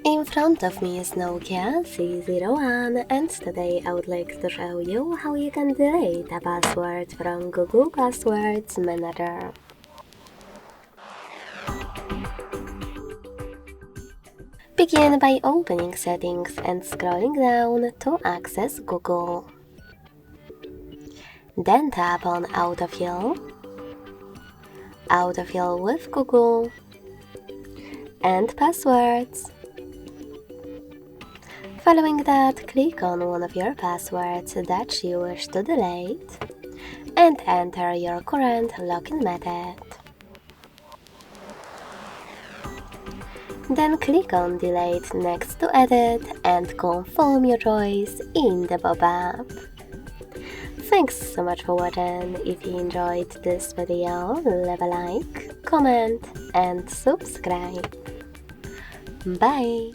In front of me is NOKIA C01, and today I would like to show you how you can delete a password from Google Passwords Manager. Begin by opening Settings and scrolling down to access Google. Then tap on Autofill, Autofill with Google, and Passwords. Following that, click on one of your passwords that you wish to delete and enter your current login method. Then click on Delete next to edit and confirm your choice in the pop-up. Thanks so much for watching. If you enjoyed this video, leave a like, comment and subscribe. Bye!